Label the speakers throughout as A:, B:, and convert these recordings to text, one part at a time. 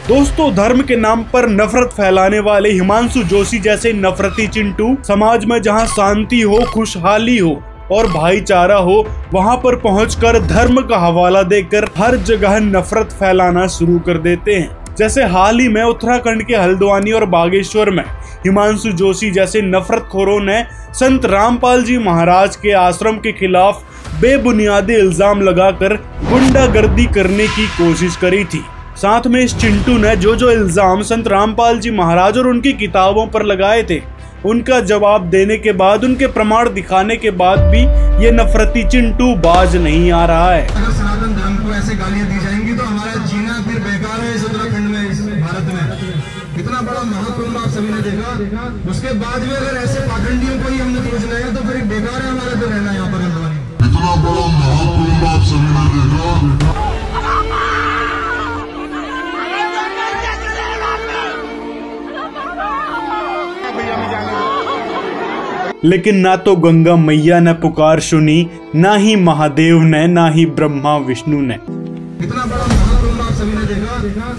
A: दोस्तों, धर्म के नाम पर नफरत फैलाने वाले हिमांशु जोशी जैसे नफरती चिंटू समाज में जहां शांति हो, खुशहाली हो और भाईचारा हो, वहां पर पहुंचकर धर्म का हवाला देकर हर जगह नफरत फैलाना शुरू कर देते हैं। जैसे हाल ही में उत्तराखंड के हल्द्वानी और बागेश्वर में हिमांशु जोशी जैसे नफरतखोरों ने संत रामपाल जी महाराज के आश्रम के खिलाफ बेबुनियादी इल्जाम लगाकर गुंडागर्दी करने की कोशिश करी थी। साथ में इस चिंटू ने जो इल्जाम संत रामपाल जी महाराज और उनकी किताबों पर लगाए थे, उनका जवाब देने के बाद, उनके प्रमाण दिखाने के बाद भी ये नफरती चिंटू बाज नहीं आ रहा है।
B: अगर सनातन धर्म को ऐसे गालियां दी जाएंगी तो हमारा जीना फिर बेकार है इस उत्तराखंड में, इस भारत में। इतना बड़ा महाकुंभ आप सभी ने देखा, उसके बाद भी अगर ऐसे पाखंडियों को ही हमने खोजना है तो फिर बेकार है हमारा तो रहना यहाँ पर हल्द्वानी। इतना बड़ा महाकुंभ आप सभी ने देखा।
A: लेकिन ना तो गंगा मैया ने पुकार सुनी, ना ही महादेव ने, ना ही ब्रह्मा विष्णु ने।
B: इतना बड़ा महाकुंभ आप सभी ने देखा।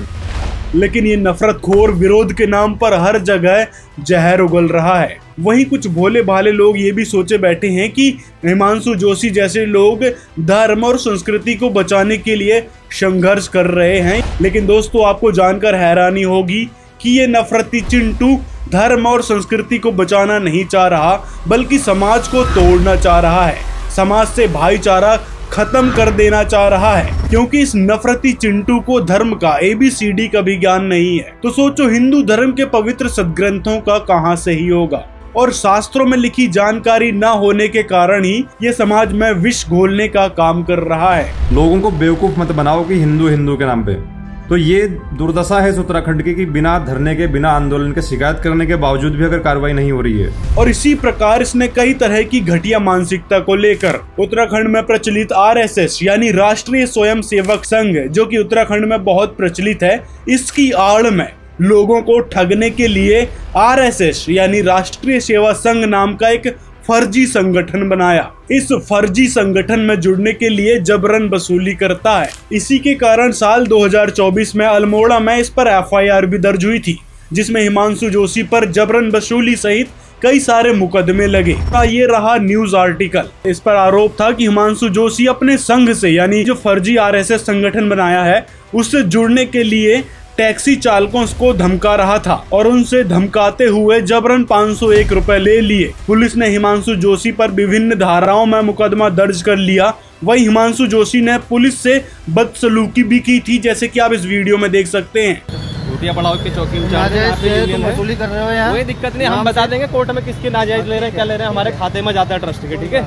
A: लेकिन ये नफरतखोर विरोध के नाम पर हर जगह जहर उगल रहा है। वहीं कुछ भोले भाले लोग ये भी सोचे बैठे हैं कि हिमांशु जोशी जैसे लोग धर्म और संस्कृति को बचाने के लिए संघर्ष कर रहे हैं। लेकिन दोस्तों, आपको जानकर हैरानी होगी कि ये नफरती चिंटू धर्म और संस्कृति को बचाना नहीं चाह रहा, बल्कि समाज को तोड़ना चाह रहा है, समाज से भाईचारा खत्म कर देना चाह रहा है। क्योंकि इस नफरती चिंटू को धर्म का ABCD का भी ज्ञान नहीं है, तो सोचो हिंदू धर्म के पवित्र सदग्रंथों का कहां से ही होगा। और शास्त्रों में लिखी जानकारी न होने के कारण ही ये समाज में विष घोलने का काम कर रहा है।
C: लोगों को बेवकूफ मत बनाओ कि हिंदू हिंदू के नाम पे। तो ये दुर्दशा है इस उत्तराखंड की कि बिना धरने के, बिना आंदोलन के, शिकायत करने के बावजूद भी अगर कार्रवाई नहीं हो रही है।
A: और इसी प्रकार इसने कई तरह की घटिया मानसिकता को लेकर उत्तराखंड में प्रचलित RSS यानी राष्ट्रीय स्वयंसेवक संघ, जो कि उत्तराखंड में बहुत प्रचलित है, इसकी आड़ में लोगों को ठगने के लिए RSS यानी राष्ट्रीय सेवा संघ नाम का एक फर्जी संगठन बनाया। इस फर्जी संगठन में जुड़ने के लिए जबरन वसूली करता है। इसी के कारण साल 2024 में अल्मोड़ा में इस पर FIR भी दर्ज हुई थी, जिसमें हिमांशु जोशी पर जबरन वसूली सहित कई सारे मुकदमे लगे। ये रहा न्यूज आर्टिकल। इस पर आरोप था कि हिमांशु जोशी अपने संघ से, यानी जो फर्जी RSS संगठन बनाया है, उससे जुड़ने के लिए टैक्सी चालकों को धमका रहा था और उनसे धमकाते हुए जबरन 501 रुपए ले लिए। पुलिस ने हिमांशु जोशी पर विभिन्न धाराओं में मुकदमा दर्ज कर लिया। वही हिमांशु जोशी ने पुलिस से बदसलूकी भी की थी, जैसे कि आप इस वीडियो में देख सकते हैं।
D: पड़ाव की चौकी वसूली कर रहे हो यार, कोई दिक्कत नहीं, हम बता देंगे कोर्ट में किसके नाजायज ले रहे हैं, क्या ले रहे हैं, हमारे खाते में जाता है ट्रस्ट के। ठीक है,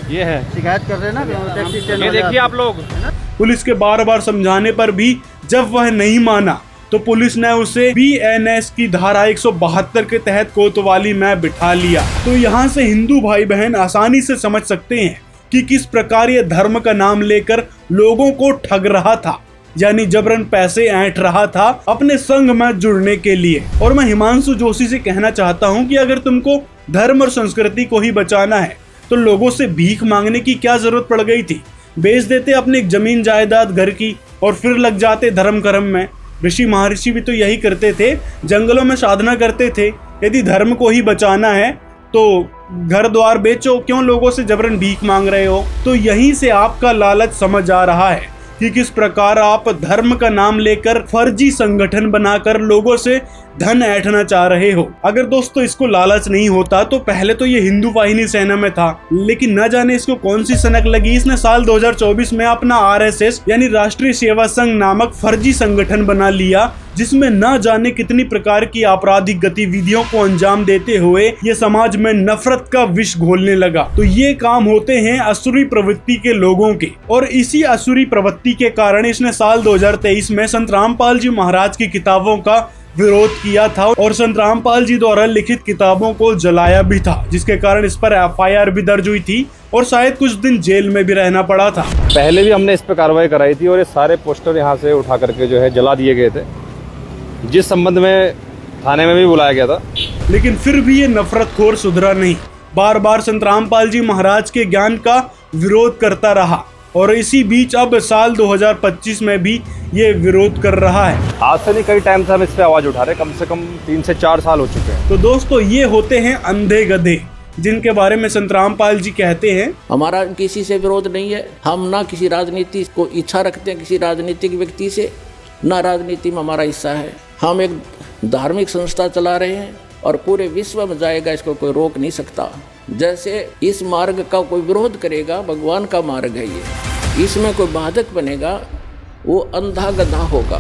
D: ये है, शिकायत कर रहे हैं ना टैक्सी स्टैंड। ये देखिए आप लोग।
A: पुलिस के बार बार समझाने पर भी जब वह नहीं माना तो पुलिस ने उसे BNS की धारा 172 के तहत कोतवाली में बिठा लिया। तो यहाँ से हिंदू भाई बहन आसानी से समझ सकते हैं कि किस प्रकार ये धर्म का नाम लेकर लोगों को ठग रहा था, यानी जबरन पैसे ऐंठ रहा था अपने संघ में जुड़ने के लिए। और मैं हिमांशु जोशी से कहना चाहता हूँ कि अगर तुमको धर्म और संस्कृति को ही बचाना है तो लोगों से भीख मांगने की क्या जरूरत पड़ गई थी। बेच देते अपनी जमीन जायदाद घर की और फिर लग जाते धर्म कर्म में। ऋषि महर्षि भी तो यही करते थे, जंगलों में साधना करते थे। यदि धर्म को ही बचाना है तो घर द्वार बेचो, क्यों लोगों से जबरन भीख मांग रहे हो। तो यहीं से आपका लालच समझ आ रहा है कि किस प्रकार आप धर्म का नाम लेकर फर्जी संगठन बनाकर लोगों से धन ऐंठना चाह रहे हो। अगर दोस्तों इसको लालच नहीं होता तो पहले तो ये हिंदू वाहिनी सेना में था, लेकिन न जाने इसको कौन सी सनक लगी, इसने साल 2024 में अपना RSS यानी राष्ट्रीय सेवा संघ नामक फर्जी संगठन बना लिया, जिसमें न जाने कितनी प्रकार की आपराधिक गतिविधियों को अंजाम देते हुए ये समाज में नफरत का विष घोलने लगा। तो ये काम होते हैं असुरी प्रवृत्ति के लोगों के, और इसी असुरी प्रवृत्ति के कारण इसने साल 2023 में संत रामपाल जी महाराज की किताबों का विरोध किया था और संत रामपाल जी द्वारा लिखित किताबों को जलाया भी था, जिसके कारण इस पर FIR भी दर्ज हुई थी और शायद कुछ दिन जेल में भी रहना पड़ा था।
C: पहले भी हमने इस पर कार्रवाई कराई थी और ये सारे पोस्टर यहाँ से उठा करके जो है जला दिए गए थे, जिस संबंध में थाने में भी बुलाया गया था।
A: लेकिन फिर भी ये नफरतखोर सुधरा नहीं, बार बार संत रामपाल जी महाराज के ज्ञान का विरोध करता रहा। और इसी बीच अब साल 2025 में भी ये विरोध कर रहा है।
C: आज से नहीं, कई टाइम से हम इस पे आवाज उठा रहे हैं, कम से कम 3 से 4 साल हो चुके हैं।
A: तो दोस्तों ये होते हैं अंधे गधे, जिनके बारे में संत रामपाल जी कहते हैं,
E: हमारा किसी से विरोध नहीं है, हम ना किसी राजनीति को इच्छा रखते हैं किसी राजनीतिक व्यक्ति से, ना राजनीति में हमारा हिस्सा है। हम एक धार्मिक संस्था चला रहे हैं और पूरे विश्व में जाएगा, इसको कोई रोक नहीं सकता। जैसे इस मार्ग का कोई विरोध करेगा, भगवान का मार्ग है ये, इसमें कोई बाधक बनेगा वो अंधा गधा होगा,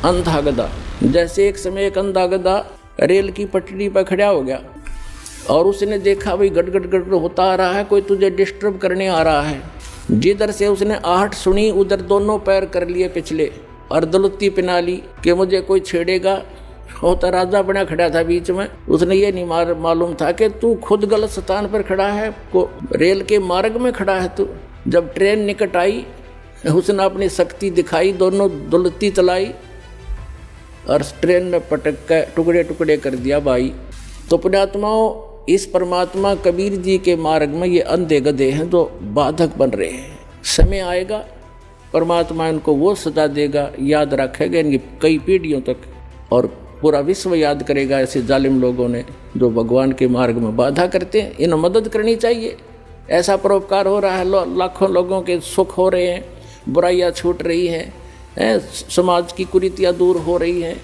E: अंधा गधा। जैसे एक समय एक अंधा गधा रेल की पटरी पर खड़ा हो गया और उसने देखा भाई गड़ गड़ गड़ होता आ रहा है, कोई तुझे डिस्टर्ब करने आ रहा है। जिधर से उसने आहट सुनी उधर दोनों पैर कर लिए पिछले और दलुत्ती पिना ली कि मुझे कोई छेड़ेगा। होता राजा बना खड़ा था बीच में, उसने ये नहीं मालूम था कि तू खुद गलत स्थान पर खड़ा है, को रेल के मार्ग में खड़ा है तू। जब ट्रेन निकट आई उसने अपनी शक्ति दिखाई, दोनों दलुत्ती चलाई और ट्रेन में पटक कर टुकड़े टुकड़े कर दिया भाई। तो पुण्यात्माओं, इस परमात्मा कबीर जी के मार्ग में ये अंधे गधे हैं जो बाधक बन रहे हैं। समय आएगा परमात्मा इनको वो सजा देगा, याद रखेगा इनकी कई पीढ़ियों तक, और पूरा विश्व याद करेगा ऐसे जालिम लोगों ने जो भगवान के मार्ग में बाधा करते हैं। इन्हें मदद करनी चाहिए। ऐसा परोपकार हो रहा है, लाखों लोगों के सुख हो रहे हैं, बुराइयाँ छूट रही हैं, समाज की कुरीतियाँ दूर हो रही हैं,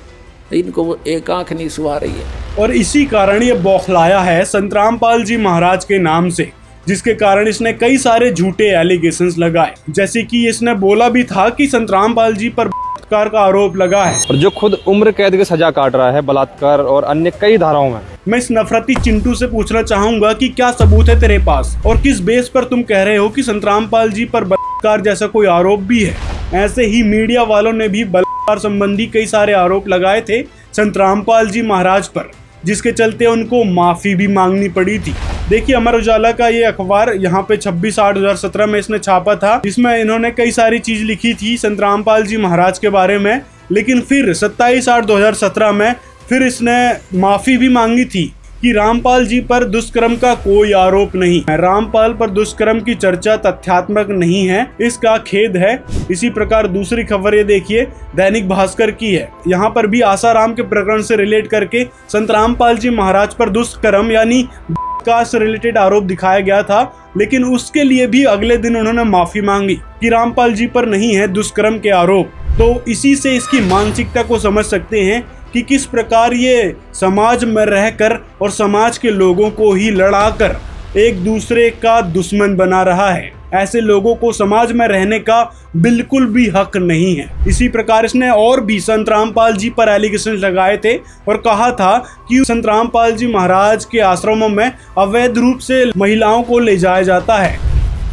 E: इनको वो एक आंख नहीं सुहा रही है।
A: और इसी कारण ये बौखलाया है संत रामपाल जी महाराज के नाम से, जिसके कारण इसने कई सारे झूठे एलिगेशंस लगाए। जैसे कि इसने बोला भी था कि संत रामपाल जी पर बलात्कार का आरोप लगा है,
C: और जो खुद उम्र कैद की सजा काट रहा है बलात्कार और अन्य कई धाराओं में।
A: मैं इस नफरती चिंटू से पूछना चाहूंगा कि क्या सबूत है तेरे पास, और किस बेस पर तुम कह रहे हो कि संत रामपाल जी पर बलात्कार जैसा कोई आरोप भी है। ऐसे ही मीडिया वालों ने भी बलात्कार संबंधी कई सारे आरोप लगाए थे संत रामपाल जी महाराज पर, जिसके चलते उनको माफी भी मांगनी पड़ी थी। देखिए अमर उजाला का ये अखबार यहाँ पे 26/8/2017 में इसने छापा था, जिसमें इन्होंने कई सारी चीज लिखी थी संत रामपाल जी महाराज के बारे में। लेकिन फिर 27/8/2017 में फिर इसने माफी भी मांगी थी कि रामपाल जी पर दुष्कर्म का कोई आरोप नहीं है, रामपाल पर दुष्कर्म की चर्चा तथ्यात्मक नहीं है, इसका खेद है। इसी प्रकार दूसरी खबर ये देखिए दैनिक भास्कर की है, यहाँ पर भी आसाराम के प्रकरण से रिलेट करके संत रामपाल जी महाराज पर दुष्कर्म यानी बलात्कार से रिलेटेड आरोप दिखाया गया था। लेकिन उसके लिए भी अगले दिन उन्होंने माफी मांगी कि रामपाल जी पर नहीं है दुष्कर्म के आरोप। तो इसी से इसकी मानसिकता को समझ सकते हैं कि किस प्रकार ये समाज में रहकर और समाज के लोगों को ही लड़ाकर एक दूसरे का दुश्मन बना रहा है। ऐसे लोगों को समाज में रहने का बिल्कुल भी हक नहीं है। इसी प्रकार इसने और भी संत रामपाल जी पर एलिगेशन लगाए थे और कहा था कि संत रामपाल जी महाराज के आश्रमों में अवैध रूप से महिलाओं को ले जाया जाता है।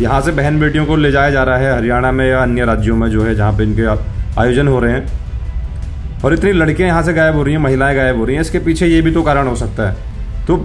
C: यहाँ से बहन बेटियों को ले जाया जा रहा है हरियाणा में या अन्य राज्यों में जो है जहाँ पे इनके आयोजन हो रहे हैं, और इतनी लड़कियां यहाँ से गायब हो रही हैं, महिलाएं गायब हो रही हैं। इसके पीछे ये भी तो कारण हो सकता है। तो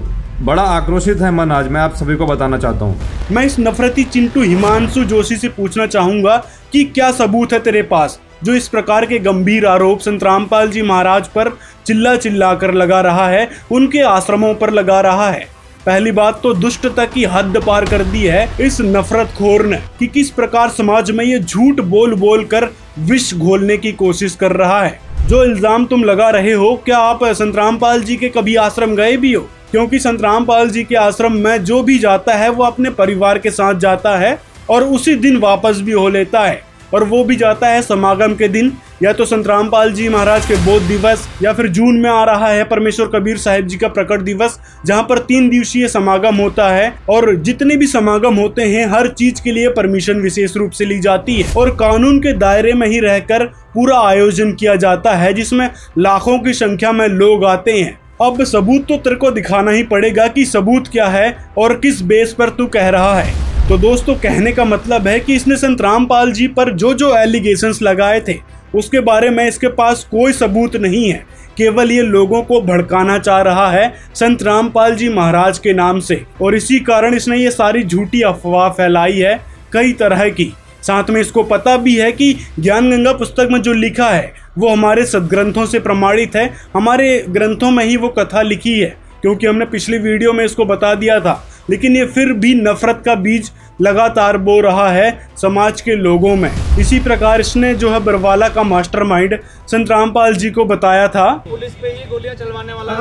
C: बड़ा आक्रोशित है मन आज, मैं आप सभी को बताना चाहता हूँ।
A: मैं इस नफरती चिंटू हिमांशु जोशी से पूछना चाहूंगा कि क्या सबूत है तेरे पास जो इस प्रकार के गंभीर आरोप संत रामपाल जी महाराज पर चिल्ला चिल्ला कर लगा रहा है, उनके आश्रमों पर लगा रहा है। पहली बात तो दुष्टता की हद पार कर दी है इस नफरतखोर ने कि किस प्रकार समाज में ये झूठ बोल बोल कर विष घोलने की कोशिश कर रहा है। जो इल्जाम तुम लगा रहे हो, क्या आप संत रामपाल जी के कभी आश्रम गए भी हो? क्योंकि संत रामपाल जी के आश्रम में जो भी जाता है वो अपने परिवार के साथ जाता है और उसी दिन वापस भी हो लेता है, और वो भी जाता है समागम के दिन, या तो संत रामपाल जी महाराज के बोध दिवस, या फिर जून में आ रहा है परमेश्वर कबीर साहिब जी का प्रकट दिवस, जहाँ पर 3 दिवसीय समागम होता है। और जितने भी समागम होते हैं हर चीज के लिए परमिशन विशेष रूप से ली जाती है और कानून के दायरे में ही रहकर पूरा आयोजन किया जाता है, जिसमें लाखों की संख्या में लोग आते हैं। अब सबूत तो तेरे को दिखाना ही पड़ेगा कि सबूत क्या है और किस बेस पर तू कह रहा है। तो दोस्तों कहने का मतलब है कि इसने संत रामपाल जी पर जो जो एलिगेशंस लगाए थे उसके बारे में इसके पास कोई सबूत नहीं है, केवल ये लोगों को भड़काना चाह रहा है संत रामपाल जी महाराज के नाम से, और इसी कारण इसने ये सारी झूठी अफवाह फैलाई है कई तरह की। साथ में इसको पता भी है कि ज्ञान गंगा पुस्तक में जो लिखा है वो हमारे सदग्रंथों से प्रमाणित है, हमारे ग्रंथों में ही वो कथा लिखी है। क्योंकि हमने पिछली वीडियो में इसको बता दिया था लेकिन ये फिर भी नफरत का बीज लगातार बो रहा है समाज के लोगों में। इसी प्रकार इसने जो है बरवाला का मास्टरमाइंड संत रामपाल जी को बताया था।
D: पुलिस पे ही गोलियां चलवाने वाला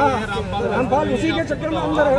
D: रामपाल उसी के चक्कर में अंदर है,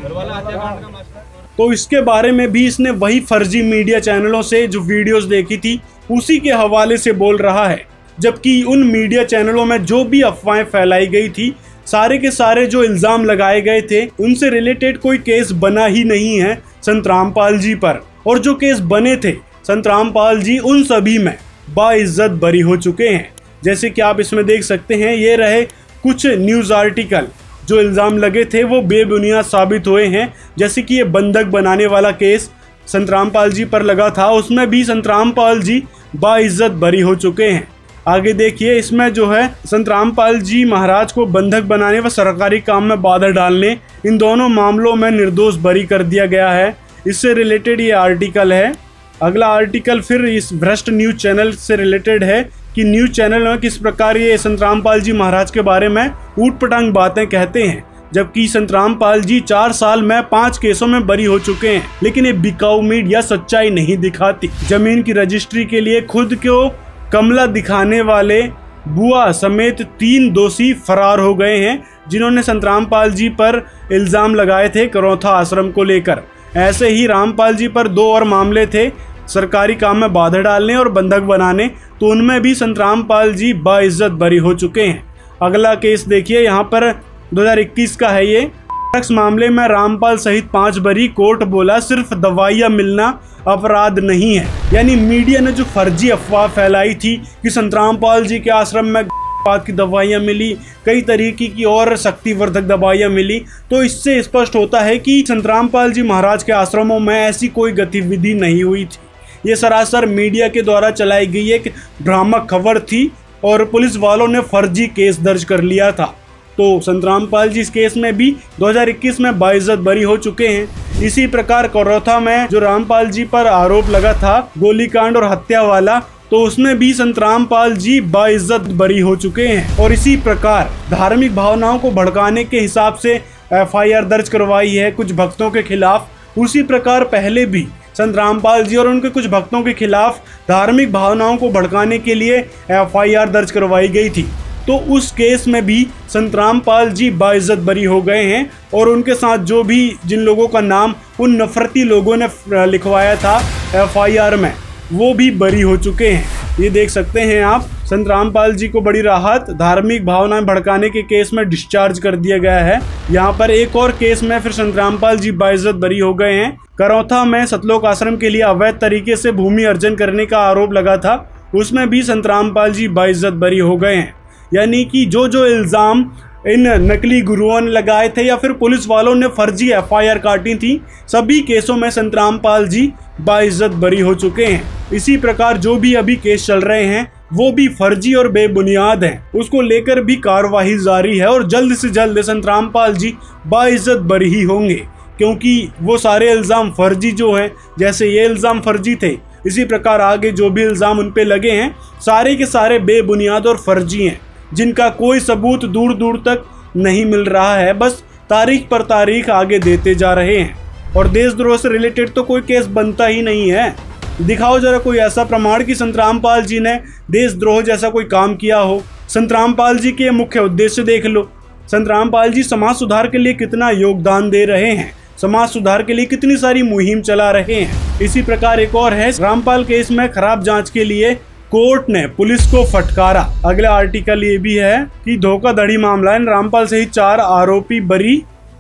D: बरवाला हत्याकांड का मास्टर।
A: तो इसके बारे में भी इसने वही फर्जी मीडिया चैनलों से जो वीडियोस देखी थी उसी के हवाले से बोल रहा है, जबकि उन मीडिया चैनलों में जो भी अफवाहें फैलाई गई थी, सारे के सारे जो इल्जाम लगाए गए थे, उनसे रिलेटेड कोई केस बना ही नहीं है संत रामपाल जी पर। और जो केस बने थे संत रामपाल जी उन सभी में बाइज्जत बरी हो चुके हैं। जैसे कि आप इसमें देख सकते हैं, ये रहे कुछ न्यूज़ आर्टिकल। जो इल्ज़ाम लगे थे वो बेबुनियाद साबित हुए हैं। जैसे कि ये बंधक बनाने वाला केस संत रामपाल जी पर लगा था, उसमें भी संत रामपाल जी बाइज्जत बरी हो चुके हैं। आगे देखिए, इसमें जो है संत रामपाल जी महाराज को बंधक बनाने व सरकारी काम में बाधा डालने, इन दोनों मामलों में निर्दोष बरी कर दिया गया है। इससे रिलेटेड ये आर्टिकल है। अगला आर्टिकल फिर इस भ्रष्ट न्यूज चैनल से रिलेटेड है कि न्यूज चैनल में किस प्रकार ये संत रामपाल जी महाराज के बारे में ऊट-पटांग बातें कहते हैं, जबकि संत रामपाल जी 4 साल में 5 केसों में बरी हो चुके हैं। लेकिन ये बिकाऊ मीडिया सच्चाई नहीं दिखाती। जमीन की रजिस्ट्री के लिए खुद को कमला दिखाने वाले बुआ समेत 3 दोषी फरार हो गए हैं, जिन्होंने संत रामपाल जी पर इल्जाम लगाए थे करौथा आश्रम को लेकर। ऐसे ही रामपाल जी पर 2 और मामले थे, सरकारी काम में बाधा डालने और बंधक बनाने, तो उनमें भी संत रामपाल जी बाइज्जत बरी हो चुके हैं। अगला केस देखिए, यहाँ पर 2021 का है ये। ड्रग्स मामले में रामपाल सहित 5 बरी। कोर्ट बोला सिर्फ दवाइयाँ मिलना अपराध नहीं है। यानी मीडिया ने जो फर्जी अफवाह फैलाई थी कि संत रामपाल जी के आश्रम में की दवाइयाँ मिली, कई तरीके की और शक्तिवर्धक दवाइयाँ मिली, तो इससे स्पष्ट होता है कि संत रामपाल जी महाराज के आश्रमों में ऐसी कोई गतिविधि नहीं हुई थी। ये सरासर मीडिया के द्वारा चलाई गई एक भ्रामक खबर थी और पुलिस वालों ने फर्जी केस दर्ज कर लिया था। तो संत रामपाल जी इस केस में भी 2021 में बाइज्जत बरी हो चुके हैं। इसी प्रकार करौथा में जो रामपाल जी पर आरोप लगा था गोलीकांड और हत्या वाला, तो उसमें भी संत रामपाल जी बाइज्जत बरी हो चुके हैं। और इसी प्रकार धार्मिक भावनाओं को भड़काने के हिसाब से FIR दर्ज करवाई है कुछ भक्तों के खिलाफ। उसी प्रकार पहले भी संत रामपाल जी और उनके कुछ भक्तों के खिलाफ धार्मिक भावनाओं को भड़काने के लिए FIR दर्ज करवाई गई थी। तो उस केस में भी संत रामपाल जी बाइज्जत बरी हो गए हैं और उनके साथ जो भी जिन लोगों का नाम उन नफरती लोगों ने लिखवाया था FIR में, वो भी बरी हो चुके हैं। ये देख सकते हैं आप, संत रामपाल जी को बड़ी राहत, धार्मिक भावनाएं भड़काने के केस में डिस्चार्ज कर दिया गया है। यहाँ पर एक और केस में फिर संत रामपाल जी बाइज्जत बरी हो गए हैं। करौथा में सतलोक आश्रम के लिए अवैध तरीके से भूमि अर्जन करने का आरोप लगा था, उसमें भी संत रामपाल जी बाइज्जत बरी हो गए हैं। यानी कि जो जो इल्ज़ाम इन नकली गुरुओं ने लगाए थे या फिर पुलिस वालों ने फर्जी FIR काटी थी, सभी केसों में संत रामपाल जी बाइज्जत बरी हो चुके हैं। इसी प्रकार जो भी अभी केस चल रहे हैं वो भी फर्जी और बेबुनियाद हैं, उसको लेकर भी कार्रवाई जारी है और जल्द से जल्द संत रामपाल जी बाइज्जत बरी ही होंगे, क्योंकि वो सारे इल्ज़ाम फर्जी जो हैं, जैसे ये इल्ज़ाम फर्जी थे, इसी प्रकार आगे जो भी इल्ज़ाम उन पे लगे हैं सारे के सारे बेबुनियाद और फर्जी हैं, जिनका कोई सबूत दूर दूर तक नहीं मिल रहा है। बस तारीख पर तारीख आगे देते जा रहे हैं और देशद्रोह से रिलेटेड तो कोई केस बनता ही नहीं है। दिखाओ जरा कोई ऐसा प्रमाण कि संत रामपाल जी ने देशद्रोह जैसा कोई काम किया हो। संत रामपाल जी के मुख्य उद्देश्य देख लो। संत रामपाल जी समाज सुधार के लिए कितना योगदान दे रहे हैं, समाज सुधार के लिए कितनी सारी मुहिम चला रहे हैं। इसी प्रकार एक और है, रामपाल केस में खराब जांच के लिए कोर्ट ने पुलिस को फटकारा। अगला आर्टिकल ये भी है कि धोखाधड़ी मामला है, रामपाल सहित 4 आरोपी बरी,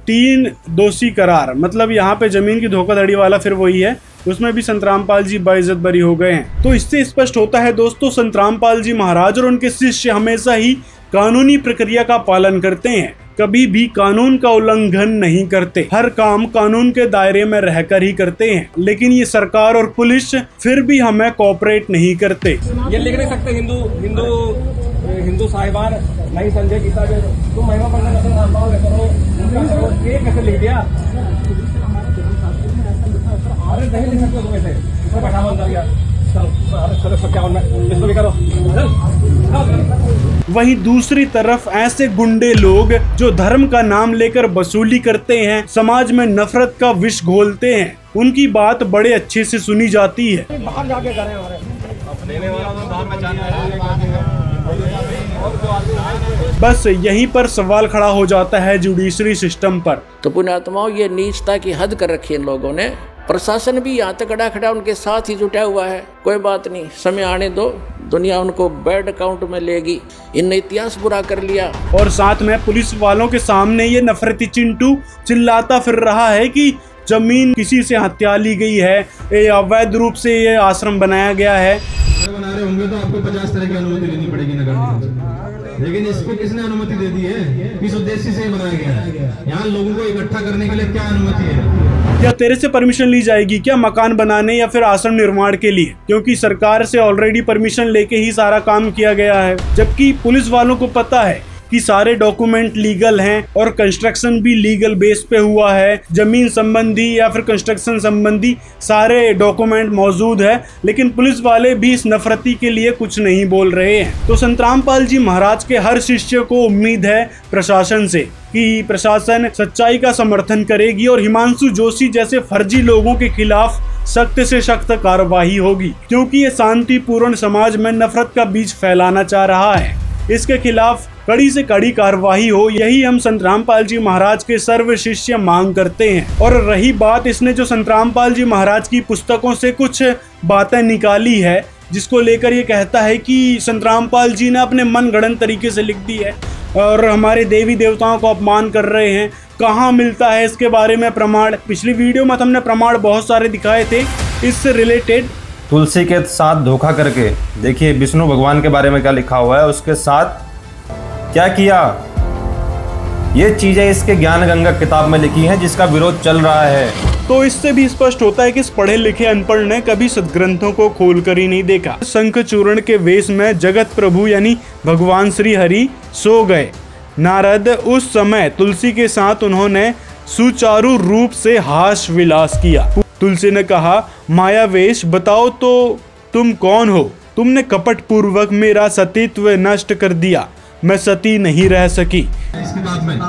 A: 3 दोषी करार। मतलब यहाँ पे जमीन की धोखाधड़ी वाला फिर वही है, उसमें भी संत रामपाल जी बाइज्जत बरी हो गए हैं। तो इससे स्पष्ट होता है दोस्तों, संत रामपाल जी महाराज और उनके शिष्य हमेशा ही कानूनी प्रक्रिया का पालन करते हैं, कभी भी कानून का उल्लंघन नहीं करते, हर काम कानून के दायरे में रहकर ही करते हैं। लेकिन ये सरकार और पुलिस फिर भी हमें कोऑपरेट नहीं करते।
D: ये लिख नहीं सकते हिंदू साहिबान नहीं संजय गीता के तुम महिमा पढ़ना कैसे लिख दिया? अरे नहीं लिख सकते तुम ऐसे बैठा बंद गया। चलो क्या इसको भी करो।
A: वहीं दूसरी तरफ ऐसे गुंडे लोग जो धर्म का नाम लेकर वसूली करते हैं, समाज में नफरत का विष घोलते हैं, उनकी बात बड़े अच्छे से सुनी जाती है। बस यहीं पर सवाल खड़ा हो जाता है जुडिशरी सिस्टम पर।
E: तो पुण्यात्माओं, ये नीचता की हद कर रखी है इन लोगों ने। प्रशासन भी यहाँ तक खड़ा उनके साथ ही जुटा हुआ है। कोई बात नहीं, समय आने दो, दुनिया उनको बैड अकाउंट में लेगी। इनने इतिहास बुरा कर लिया।
A: और साथ में पुलिस वालों के सामने ये नफरती चिंटू चिल्लाता फिर रहा है कि जमीन किसी से हत्या ली गई है, अवैध रूप से ये आश्रम बनाया गया है।
B: बना रहे होंगे तो आपको 50 तरह की अनुमति लेनी पड़ेगी नगर निगम से। लेकिन इसको किसने अनुमति दे दी है? किस उद्देश्य से बनाया गया है? यहाँ लोगों को इकट्ठा करने के लिए क्या अनुमति है?
A: क्या तेरे से परमिशन ली जाएगी क्या मकान बनाने या फिर आश्रम निर्माण के लिए? क्योंकि सरकार से ऑलरेडी परमिशन लेके ही सारा काम किया गया है, जबकि पुलिस वालों को पता है कि सारे डॉक्यूमेंट लीगल हैं और कंस्ट्रक्शन भी लीगल बेस पे हुआ है। जमीन संबंधी या फिर कंस्ट्रक्शन संबंधी सारे डॉक्यूमेंट मौजूद है, लेकिन पुलिस वाले भी इस नफरती के लिए कुछ नहीं बोल रहे हैं। तो संत रामपाल जी महाराज के हर शिष्य को उम्मीद है प्रशासन से कि प्रशासन सच्चाई का समर्थन करेगी और हिमांशु जोशी जैसे फर्जी लोगों के खिलाफ सख्त से सख्त कार्रवाई होगी, क्योंकि ये शांतिपूर्ण समाज में नफरत का बीज फैलाना चाह रहा है। इसके खिलाफ कड़ी से कड़ी कार्रवाई हो, यही हम संत रामपाल जी महाराज के सर्व शिष्य मांग करते हैं। और रही बात, इसने जो संत रामपाल जी महाराज की पुस्तकों से कुछ बातें निकाली है, जिसको लेकर ये कहता है कि संत रामपाल जी ने अपने मन गढ़ंत तरीके से लिख दी है और हमारे देवी देवताओं को अपमान कर रहे हैं। कहाँ मिलता है इसके बारे में प्रमाण? पिछली वीडियो में हमने प्रमाण बहुत सारे दिखाए थे इससे रिलेटेड।
C: तुलसी के साथ धोखा करके देखिए विष्णु भगवान के बारे में क्या लिखा हुआ है, उसके साथ क्या किया। ये चीजें इसके ज्ञान गंगा किताब में लिखी हैं, जिसका विरोध चल रहा है।
A: तो इससे भी स्पष्ट होता है कि इस पढ़े लिखे अनपढ़ ने कभी सदग्रंथों को खोल कर ही नहीं देखा। शंख चूर्ण के वेश में जगत प्रभु यानी भगवान श्री हरि सो गए। नारद उस समय तुलसी के साथ उन्होंने सुचारू रूप से हास विलास किया। तुलसी ने कहा, मायावेश बताओ तो तुम कौन हो? तुमने कपट पूर्वक मेरा सतीत्व नष्ट कर दिया, मैं सती नहीं रह सकी।
B: इस किताब में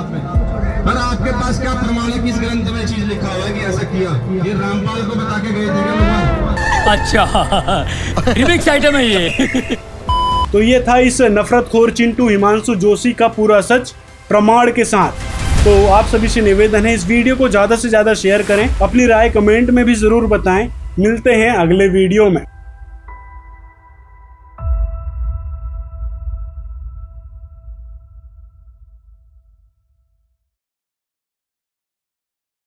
B: पर आपके पास क्या प्रमाण है कि इस ग्रंथ में चीज लिखा हुआ है कि ऐसा किया? ये रामपाल को बता के गए थे क्या भगवान?
F: अच्छा, रिमिक्स आइटम है ये।
A: तो ये था इस नफरतखोर चिंटू हिमांशु जोशी का पूरा सच प्रमाण के साथ। तो आप सभी से निवेदन है, इस वीडियो को ज्यादा से ज्यादा शेयर करें, अपनी राय कमेंट में भी जरूर बताएं। मिलते हैं अगले वीडियो में।